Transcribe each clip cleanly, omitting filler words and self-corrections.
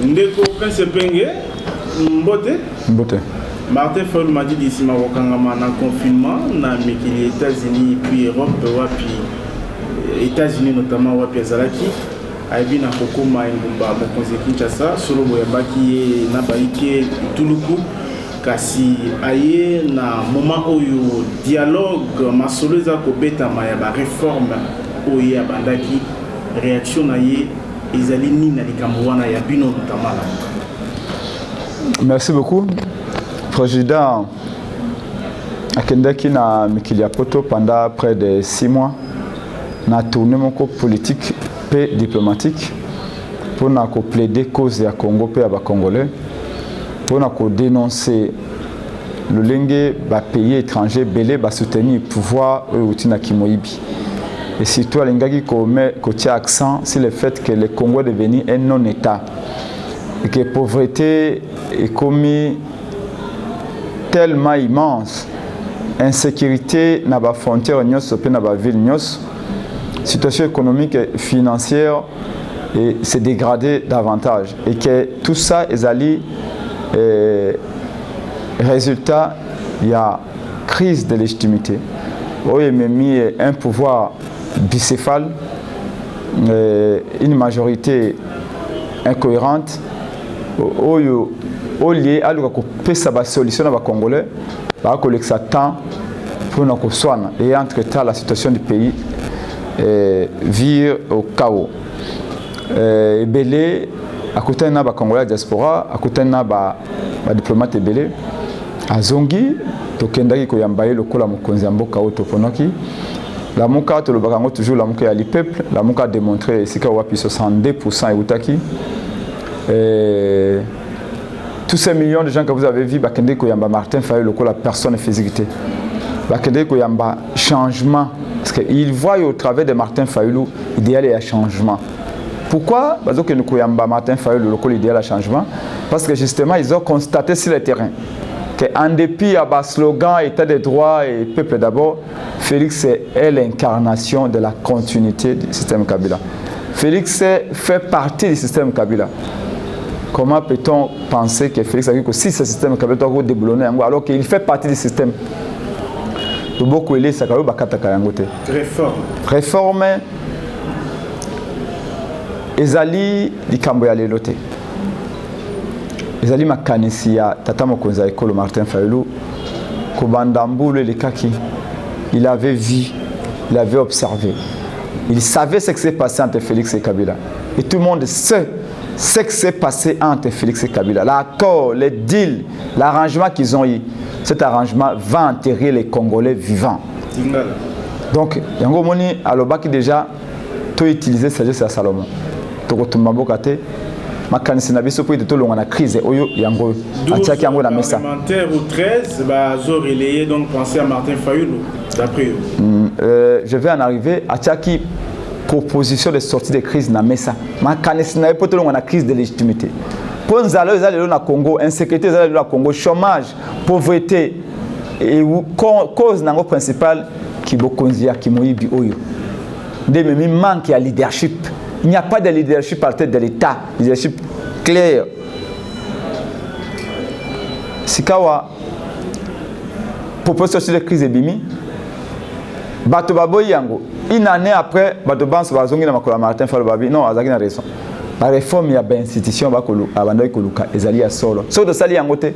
Ndeko Prince Penge, Mbote. Martin Fayulu m'a dit d'ici Marokangama dans le confinement, dans les États-Unis, puis Europe, puis États-Unis notamment, puis Zalaki. Aibi na kokoma ngumba mokonzi Kinshasa solo boyamba ki na baike tuluku kasi aye na moment oyo dialogue masolo za ko beta ya ba réforme oyo ya bandaki réaction na ye ezali ni na likambo wana ya bino notamment. Merci beaucoup. Président akendaki na mikili ya poto pendant près de 6 mois na tourné moko politique et diplomatique pour plaider cause ya Congo pe ya Congolais pour dénoncer le lingue ba pays étranger belé ba soutenir pouvoir outina kimoyibi et surtout l'ingaki ko tia accent sur le fait que le Congo est devenu un non-état et que la pauvreté est commis tellement immense, insécurité na ba frontière nyos pe na ba ville nyos, situation économique et financière s'est dégradée davantage et que tout ça est allé résultat il y a crise de légitimité. Il y a mis un pouvoir bicéphale, une majorité incohérente au lieu à la solution à Congolais par que temps pour nous soigner et entre-temps la situation du pays vire au chaos. Belé, à côté de la Congolais diaspora, à côté de la diplomate Belé, à Zongi, Tokendaki Koyambaye, le Kola Mokonziambo Kao Toponoki, la Mouka, le Bagango, toujours la Mouka Ali Peuple, la Mouka a démontré que Wapi 62% et Outaki. Tous ces millions de gens que vous avez vus, Bakende Koyamba Martin Fayulu, le Kola personne physiquité. Bakende Koyamba changement. Parce qu'ils voient au travers de Martin Fayulu l'idéal et un changement. Pourquoi? Parce que nous Koyamba Martin Fayulu le col idéal à changement. Parce que justement ils ont constaté sur le terrain qu'en dépit à bas slogan état de droit et peuple d'abord, Félix est l'incarnation de la continuité du système Kabila. Félix fait partie du système Kabila. Comment peut-on penser que Félix a dit que si ce système Kabila doit déboulonner alors qu'il fait partie du système? Réforme ezali likambo ya lelo te ezali makanisi ya tata mokonzi ekolo Martin Fayulu kobanda mbulu lekaki il avait vu, il avait observé, il savait ce qui s'est passé entre Félix et Kabila et tout le monde sait ce qui s'est passé entre Félix et Kabila, l'accord, les deals, l'arrangement qu'ils ont eu. Cet arrangement va enterrer les Congolais vivants. Donc, yango moni alobaki déjà to utiliser sagesse à Salomon. To kotumba bokate makanisi na biso po ite to longa na crise oyo yango atiaki yango na mesa. Parlementaire ou 13 ba zo relayé donc penser à Martin Fayulu d'après je vais en arriver atiaki proposition de sortie de crise na mesa. Makanisi na po to longa na crise de légitimité. Pour nous aller au Congo, insécurité au Congo, chômage, pauvreté et cause principale qui bokonzia qui moyibi oyo. Des mêmes manque de leadership. Il n'y a pas de leadership à la tête de l'État, leadership clair. Sikawa proposition de crise ebimi. Bato baboyi yango. Une année après, bato banse bazongi na makola Martin Fayulu babi. Non, azaki na raison. La réforme ya ba institution ba kolu abandoi koluka ezali ya solo so de sali yango te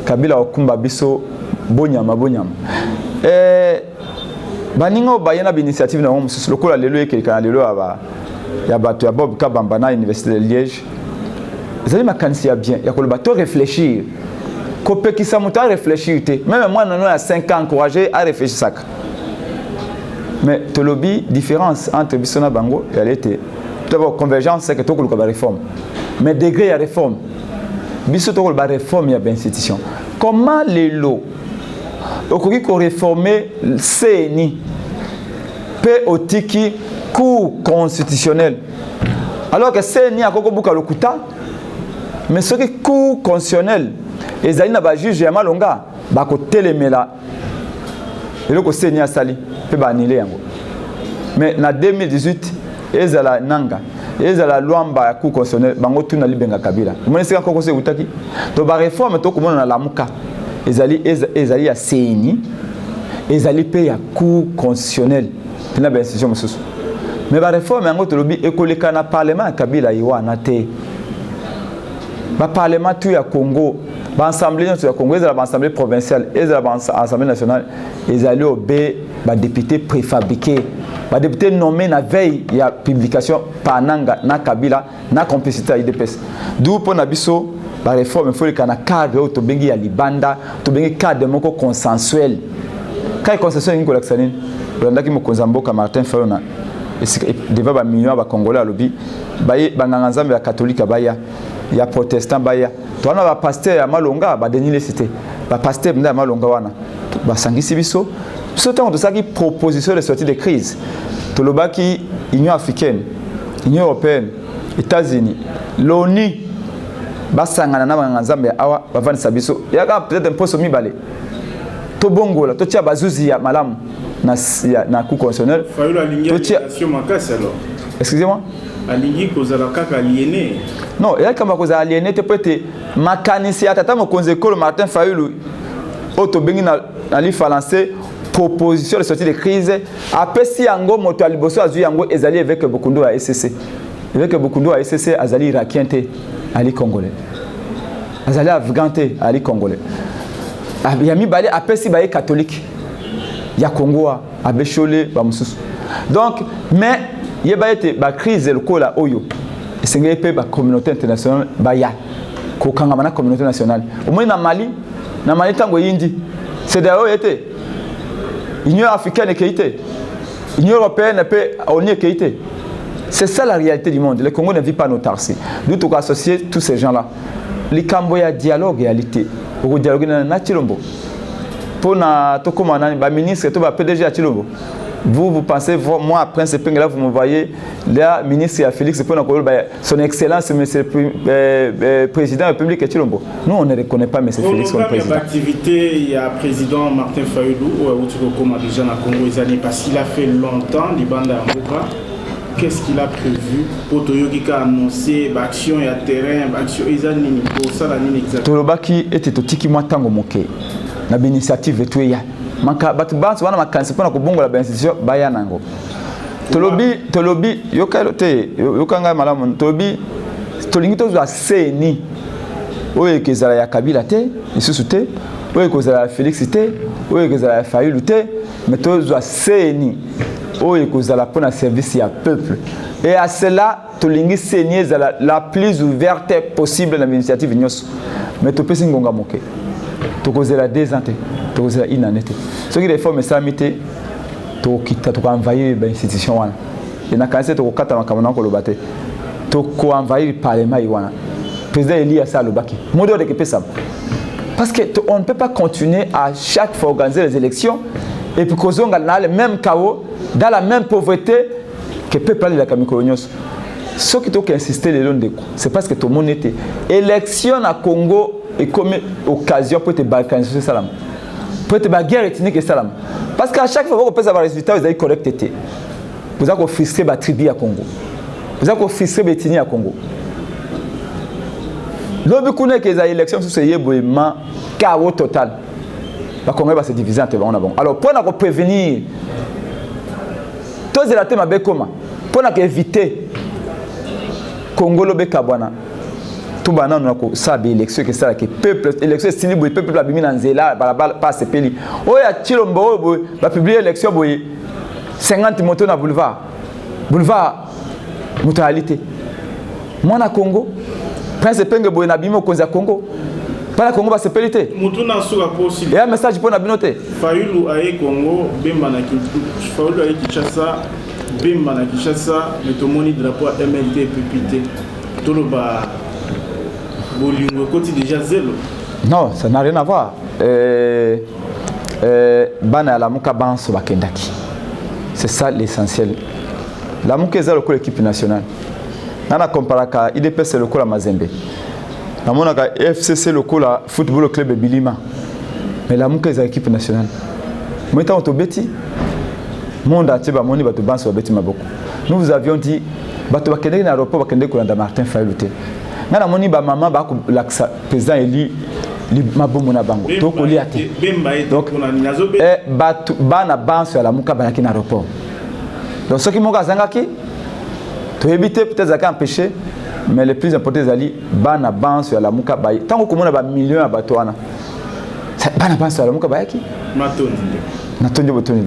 Kabila okumba biso bonyama baningo bayena ba initiative na mosusu lokola lelo ekelika lelo aba ya bato ya Bob Kabamba na Université de Liège ezali makanisi ya bien ya koloba to réfléchir kopekisa muta réfléchir te même moi nano ya 5 ans encourager à réfléchir ça mais to lobby différence entre biso na bango elle était d'abord convergence c'est que tout le réforme mais degré à réforme biso to la réforme ya institution comment les lots okoki ko réformer CNI pe otiki cour constitutionnel alors que CNI a koko buka lokuta mais ce qui cour constitutionnel ezali na ba juge ya malonga ba ko telemela eloko CNI asali pe ba annuler yango mais na 2018 ezala nanga ezala lwamba ya cour constitutionnelle bango tuna libenga Kabila omoni sika koko se utaki to ba réforme to komona na lamuka ezali ya CENI ezali pe ya cour constitutionnelle pina ba institution mosusu mais ba réforme yango to lobi ekoleka na parlement ya Kabila yiwana te ba parlement tout ya Congo ba assemblée nationale ya Congo ezala ba assemblée provinciale ezala ba assemblée nationale ezali obé ba député préfabriqué ba député nommé na veille ya publication pananga na Kabila na complicité à IDPS d'où pour na biso ba réforme il faut que na cadre to bengi ya libanda to bengi cadre moko consensuel kai consensuel ngi ko laksanini ndaki mokonza mboka Martin Fayulu devant ba millions ba congolais à lobby baye banganga nzambe ya catholique baya ya protestant baya to wana ba pasteur ya malonga ba denile cité ba pasteur nda malonga wana ba sangisi biso tant de ça qui proposition de sortie de crise to lobaki Union africaine Union européenne États-Unis l'ONU basangana na banganga nzambe awa bavandisa biso yaka peut-être un peu somi balé to bongola to tia bazuzi ya malamu na cour constitutionnelle to tia alors excusez-moi alingi kozala kaka aliéné non il y a comme cause aliéné te peut-être makanisi atata mo konzekolo Martin Fayulu auto bengi na li falancer proposition de sortie de crise après si yango moto aliboso azu yango ezali avec Bukundu à SCC avec Bukundu à SCC azali irakien te ali congolais azali afghan te ali congolais yami balé après si baye catholique ya Congo a Bécholé ba mususu donc mais yeba été ba crise le kola oyo esengeli pe ba communauté internationale ba ya ko kanga na communauté nationale au moins na Mali tango yindi c'est d'ailleurs été Union africaine et Keïté Union européenne pe on est Keïté c'est ça la réalité du monde le Congo ne vit pas en autarcie nous tout associer tous ces gens là les Camboya dialogue réalité au dialogue na Chilombo pour na to comme ba ministre to ba PDG à Chilombo. Vous pensez, moi, après ce là vous me voyez, là, ministre Félix, son excellence, monsieur le président de la République de Chilombo. Nous, on ne reconnaît pas monsieur Félix comme président. L'activité, il y a le président Martin Fayulu, ou déjà dans le Congo, parce qu'il a fait longtemps, les bandes à Mboka. Qu'est-ce qu'il a prévu pour Toyokika annoncer l'action et à terrain, l'action et pour ça, la ligne exacte. Tolobaki était au tiki motango moké. Na initiative et tout ya. Maka batu bantu wana makanisi pona kubongola ba institution baya nango. Tolobi yokanga malamu tolobi tolingi tozwa CENI. Oyo kezala ya Kabila te, isusu te, oyo kozala ya Félix te, oyo kozala ya Fayulu te, mais tozwa CENI. Oyo kozala pona service ya peuple. Et à cela tolingi CENI ezala la plus ouverte possible na initiative nyos. Mais topesi ngonga moke. Tokozela 2 ans te, tokozela 1 année te. Ce qui réforme ça mité to kita to envahir ba institution wana. Et na kanse to kokata makamana ko lobate. To ko envahir parlement wana. Président Elia ça lobaki. Modèle de kepesa. Parce que on ne peut pas continuer à chaque fois organiser les élections et puis kozonga dans le même chaos, dans la même pauvreté que peuple de la Camicolognose. Ce qui doit insister les longs de c'est parce que tout le monde était élection à Congo et comme occasion pour te balkaniser salam. Pour te guerre ethnique et salam. Parce qu'à chaque fois que vous pouvez avoir des résultats, vous avez correcté. Vous avez frustré la tribu à Congo. Vous avez frustré l'ethnie à Congo. L'objet qu'on a que les élections sont un chaos total. Le Congo va se diviser en bon. Alors pour prévenir, tous les thèmes avec comment pour éviter Congo le Bekabwana. Tout bana nous avons sabi élection que ça que peuple élection style boy peuple la bimina nzela balabala passe peli oya Chilombo boy va publier élection boy 50 motos na boulevard mutualité moi na Congo prince penge boy na bimo konza Congo pas la Congo va se peliter mutuna sura possible et un message pour na binote Fayulu aye Congo bemba na Fayulu aye Kinshasa bemba na Kinshasa le tomoni drapeau MLD pupité tout le bas déjà zéro. Non, ça n'a rien à voir. Bana la muka banso bakendaki. C'est ça l'essentiel. La muka est l'équipe nationale. Nana comparaka IDPS le la Mazembe. La monaka FCC le football club Bilima. Mais la muka est l'équipe nationale. Moi tant to beti monde atiba moni batu banso beti maboko. nous vous avions dit bato bakende na aéroport bakende kolanda Martin Fayulu te ngana moni ba maman ba ko laksa président eli li mabomo na bango to ko li ate donc bato bana banso ya la muka ba na aéroport donc ce qui monga zangaki to éviter peut-être ça empêcher mais le plus important c'est bana banso ya la muka ba tant que komona ba millions ya bato wana bana banso ya la muka ba yaki matondi natondi botoni